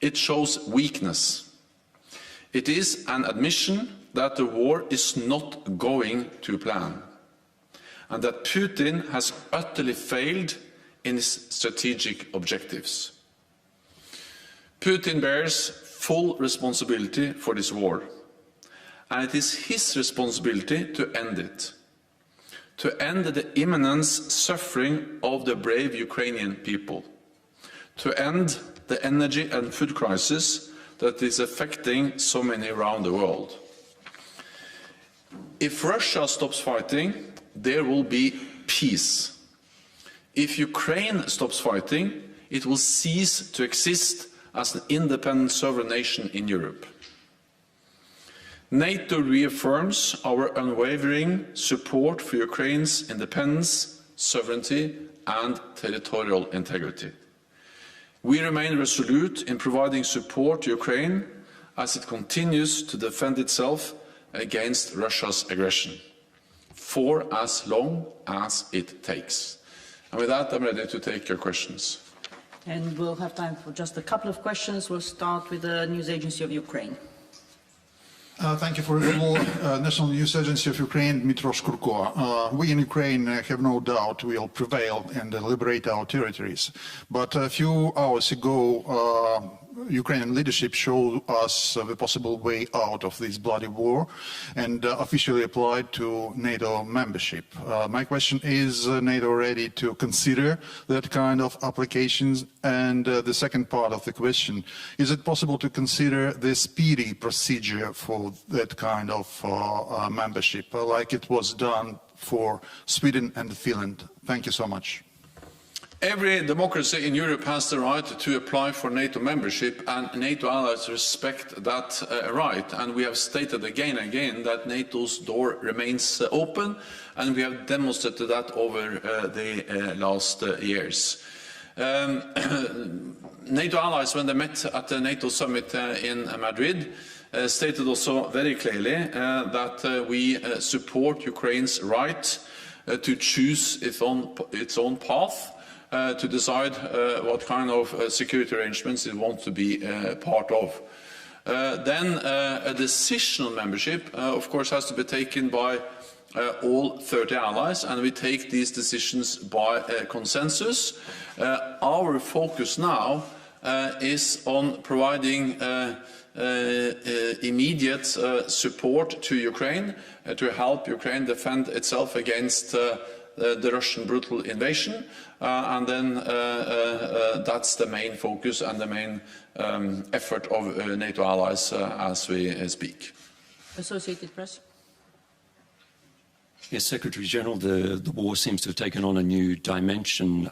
it shows weakness. It is an admission that the war is not going to plan, and that Putin has utterly failed in his strategic objectives. Putin bears full responsibility for this war, and it is his responsibility to end it, to end the imminent suffering of the brave Ukrainian people, to end the energy and food crisis that is affecting so many around the world. If Russia stops fighting, there will be peace. If Ukraine stops fighting, it will cease to exist as an independent sovereign nation in Europe. NATO reaffirms our unwavering support for Ukraine's independence, sovereignty and territorial integrity. We remain resolute in providing support to Ukraine as it continues to defend itself against Russia's aggression, for as long as it takes. And with that, I'm ready to take your questions. And we'll have time for just a couple of questions. We'll start with the News Agency of Ukraine. Thank you for the floor. National News Agency of Ukraine, Dmytro Shkurko. We in Ukraine have no doubt will prevail and liberate our territories. But a few hours ago, Ukrainian leadership showed us the possible way out of this bloody war and officially applied to NATO membership. My question is, NATO ready to consider that kind of applications? And the second part of the question, is it possible to consider the speedy procedure for that kind of membership, like it was done for Sweden and Finland? Thank you so much. Every democracy in Europe has the right to apply for NATO membership, and NATO allies respect that right. And we have stated again and again that NATO's door remains open, and we have demonstrated that over the last years. NATO allies, when they met at the NATO summit in Madrid, stated also very clearly that we support Ukraine's right to choose its own path, to decide what kind of security arrangements it wants to be part of. Then a decision on membership, of course, has to be taken by all 30 allies, and we take these decisions by consensus. Our focus now is on providing immediate support to Ukraine, to help Ukraine defend itself against the Russian brutal invasion, and then that's the main focus and the main effort of NATO allies as we speak. Associated Press. Yes, Secretary General, the war seems to have taken on a new dimension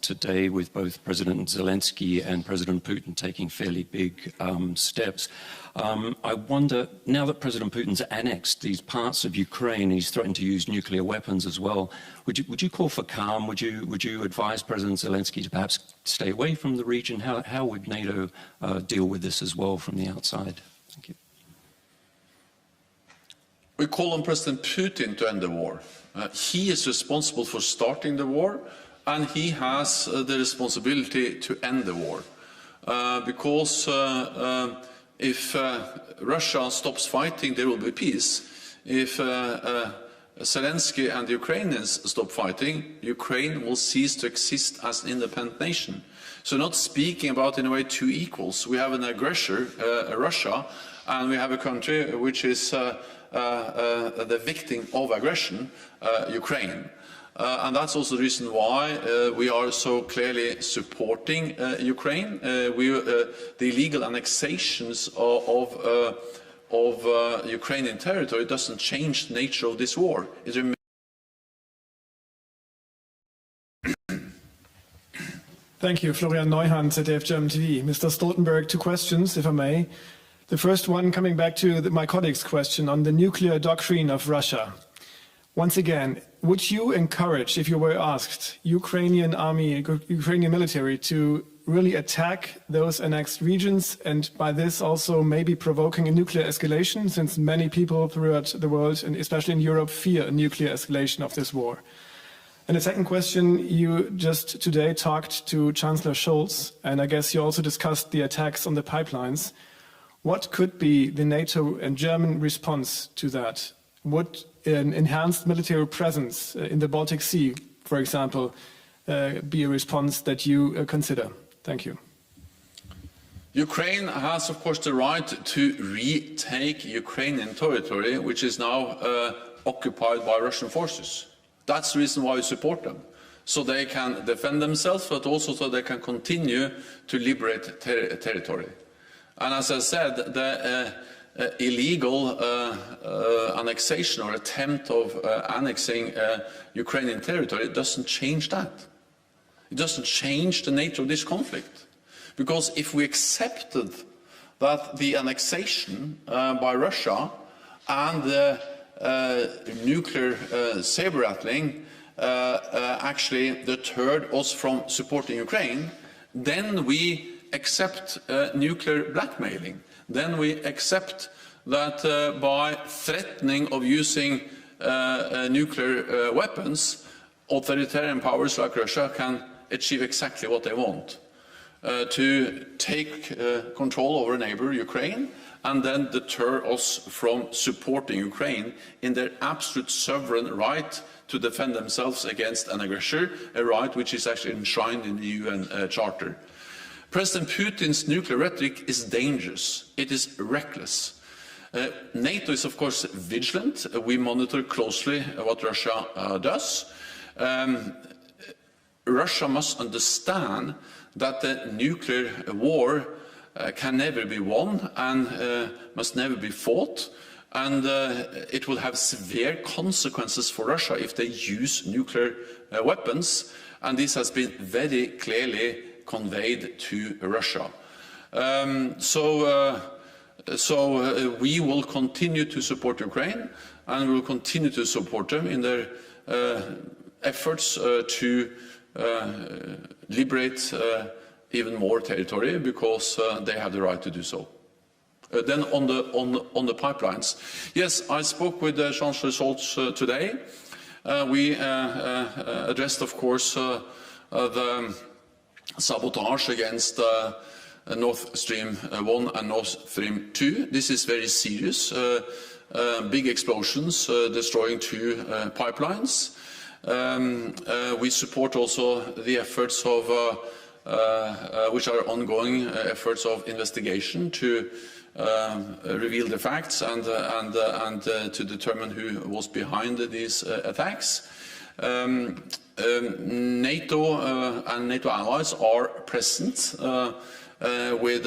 today, with both President Zelensky and President Putin taking fairly big steps. I wonder, now that President Putin's annexed these parts of Ukraine, he's threatened to use nuclear weapons as well, would you call for calm? Would you advise President Zelensky to perhaps stay away from the region? How would NATO deal with this as well from the outside? Thank you. We call on President Putin to end the war. He is responsible for starting the war, and he has the responsibility to end the war. Because if Russia stops fighting, there will be peace. If Zelensky and the Ukrainians stop fighting, Ukraine will cease to exist as an independent nation. So not speaking about, in a way, two equals. We have an aggressor, Russia, and we have a country which is the victim of aggression, Ukraine. And that's also the reason why we are so clearly supporting Ukraine. The illegal annexations of Ukrainian territory doesn't change the nature of this war. It remains. Thank you. Florian Neuhan, ZDF German TV. Mr. Stoltenberg, two questions, if I may. The first one, coming back to my colleague's question on the nuclear doctrine of Russia. Once again, would you encourage, if you were asked, Ukrainian army, Ukrainian military to really attack those annexed regions, and by this also maybe provoking a nuclear escalation, since many people throughout the world, and especially in Europe, fear a nuclear escalation of this war? And the second question, you just today talked to Chancellor Scholz, and I guess you also discussed the attacks on the pipelines. What could be the NATO and German response to that? Would an enhanced military presence in the Baltic Sea, for example, be a response that you consider? Thank you. Ukraine has, of course, the right to retake Ukrainian territory, which is now occupied by Russian forces. That's the reason why we support them, so they can defend themselves, but also so they can continue to liberate territory. And as I said, the illegal annexation or attempt of annexing Ukrainian territory doesn't change that. It doesn't change the nature of this conflict. Because if we accepted that the annexation by Russia and the nuclear saber-rattling actually deterred us from supporting Ukraine, then we accept nuclear blackmailing. Then we accept that by threatening of using nuclear weapons, authoritarian powers like Russia can achieve exactly what they want. To take control over a neighbor, Ukraine, and then deter us from supporting Ukraine in their absolute sovereign right to defend themselves against an aggressor, a right which is actually enshrined in the UN Charter. President Putin's nuclear rhetoric is dangerous. It is reckless. NATO is, of course, vigilant. We monitor closely what Russia does. Russia must understand that the nuclear war can never be won and must never be fought, and it will have severe consequences for Russia if they use nuclear weapons, and this has been very clearly conveyed to Russia. So we will continue to support Ukraine, and we will continue to support them in their efforts to liberate even more territory, because they have the right to do so. Then on the pipelines, yes, I spoke with Chancellor Scholz today. We addressed, of course, the sabotage against Nord Stream 1 and Nord Stream 2. This is very serious. Big explosions destroying 2 pipelines. We support also the efforts of, which are ongoing efforts of investigation to reveal the facts and to determine who was behind these attacks. NATO and NATO allies are present with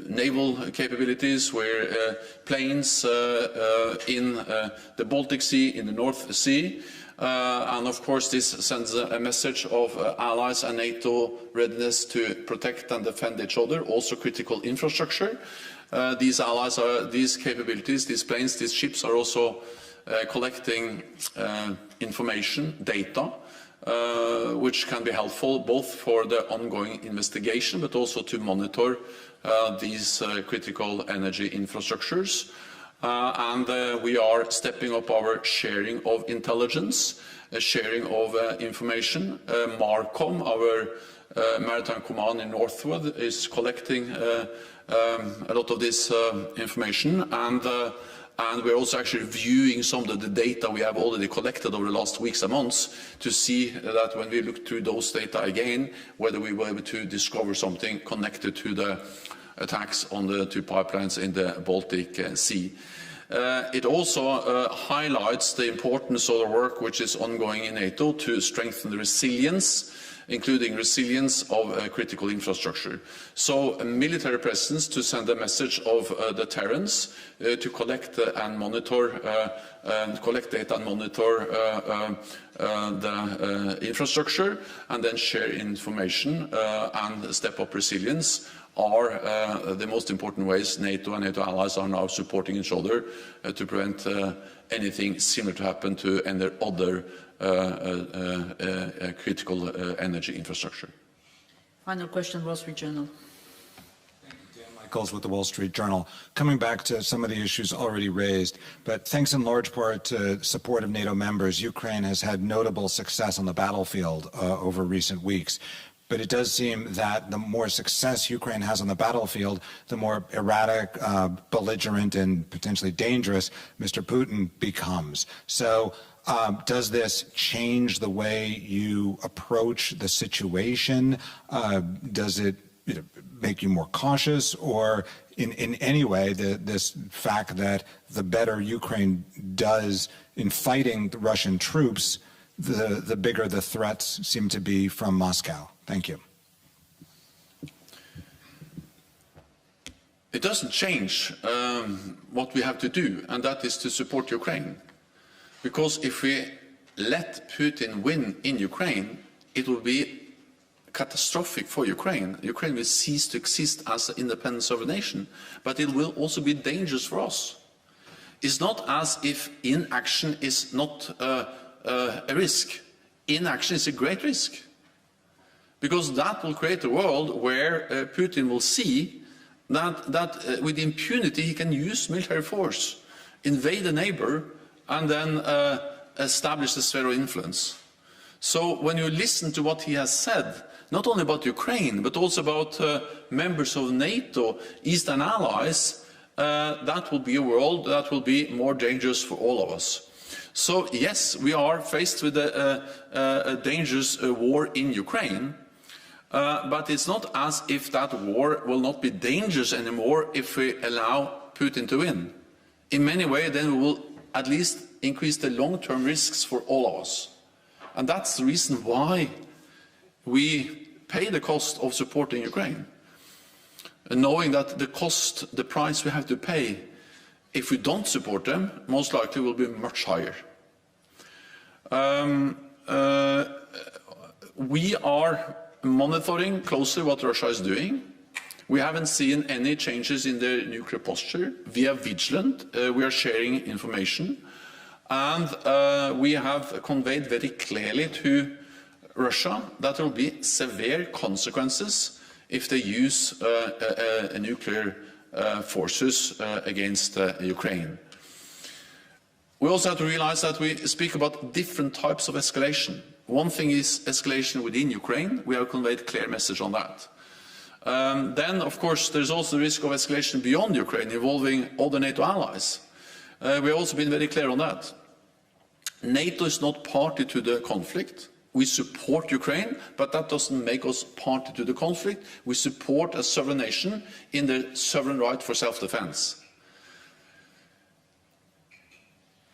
naval capabilities, where planes in the Baltic Sea, in the North Sea. And of course this sends a message of allies and NATO readiness to protect and defend each other, also critical infrastructure. These allies are, these capabilities, these planes, these ships are also collecting information, data, which can be helpful both for the ongoing investigation, but also to monitor these critical energy infrastructures. And we are stepping up our sharing of intelligence, sharing of information. MARCOM, our maritime command in Northwood, is collecting a lot of this information, and we're also actually reviewing some of the data we have already collected over the last weeks and months, to see that when we look through those data again, whether we were able to discover something connected to the attacks on the 2 pipelines in the Baltic Sea. It also highlights the importance of the work which is ongoing in NATO to strengthen the resilience, including resilience of critical infrastructure. So a military presence to send a message of deterrence, to collect and monitor, collect data and monitor the infrastructure, and then share information and step up resilience, are the most important ways NATO and NATO allies are now supporting each other to prevent anything similar to happen to any other critical energy infrastructure. Final question, Wall Street Journal. Thank you, Dan. My articles with the Wall Street Journal, coming back to some of the issues already raised. But thanks in large part to support of NATO members, Ukraine has had notable success on the battlefield over recent weeks. But it does seem that the more success Ukraine has on the battlefield, the more erratic, belligerent, and potentially dangerous Mr. Putin becomes. So does this change the way you approach the situation? Does it make you more cautious? Or in any way, this fact that the better Ukraine does in fighting the Russian troops, the bigger the threats seem to be from Moscow? Thank you. It doesn't change what we have to do, and that is to support Ukraine. Because if we let Putin win in Ukraine, it will be catastrophic for Ukraine. Ukraine will cease to exist as an independent sovereign nation, but it will also be dangerous for us. It's not as if inaction is not a risk. Inaction is a great risk, because that will create a world where Putin will see that with impunity he can use military force, invade a neighbor, and then establish a sphere of influence. So when you listen to what he has said, not only about Ukraine, but also about members of NATO, Eastern allies, that will be a world that will be more dangerous for all of us. So yes, we are faced with a dangerous war in Ukraine, but it's not as if that war will not be dangerous anymore if we allow Putin to win. In many ways, then we will at least increase the long-term risks for all of us. And that's the reason why we pay the cost of supporting Ukraine, and knowing that the price we have to pay if we don't support them, most likely will be much higher. We are monitoring closely what Russia is doing. We haven't seen any changes in their nuclear posture. We are vigilant. We are sharing information. And we have conveyed very clearly to Russia that there will be severe consequences if they use nuclear forces against Ukraine. We also have to realize that we speak about different types of escalation. One thing is escalation within Ukraine. We have conveyed a clear message on that. Then, of course, there's also the risk of escalation beyond Ukraine, involving other NATO allies. We have also been very clear on that. NATO is not party to the conflict. We support Ukraine, but that doesn't make us party to the conflict. We support a sovereign nation in their sovereign right for self-defense.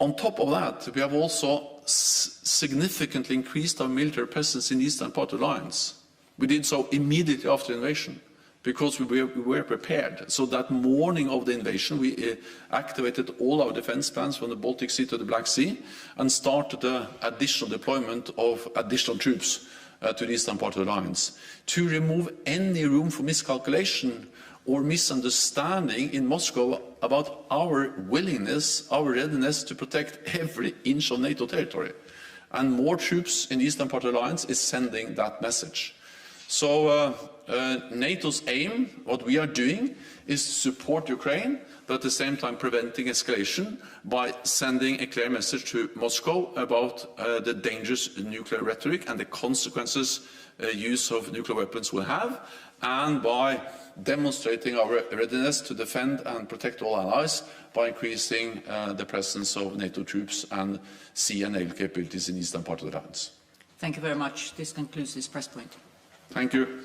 On top of that, we have also significantly increased our military presence in the eastern part of the alliance. We did so immediately after the invasion, because we were prepared. So that morning of the invasion, we activated all our defense plans from the Baltic Sea to the Black Sea and started the additional deployment of additional troops to the eastern part of the alliance to remove any room for miscalculation or misunderstanding in Moscow about our willingness, our readiness to protect every inch of NATO territory. And more troops in the eastern part of the alliance is sending that message. So NATO's aim, what we are doing, is to support Ukraine, but at the same time preventing escalation by sending a clear message to Moscow about the dangerous nuclear rhetoric and the consequences use of nuclear weapons will have, and by demonstrating our readiness to defend and protect all allies by increasing the presence of NATO troops and sea and naval capabilities in the eastern part of the alliance. Thank you very much. This concludes this press point. Thank you.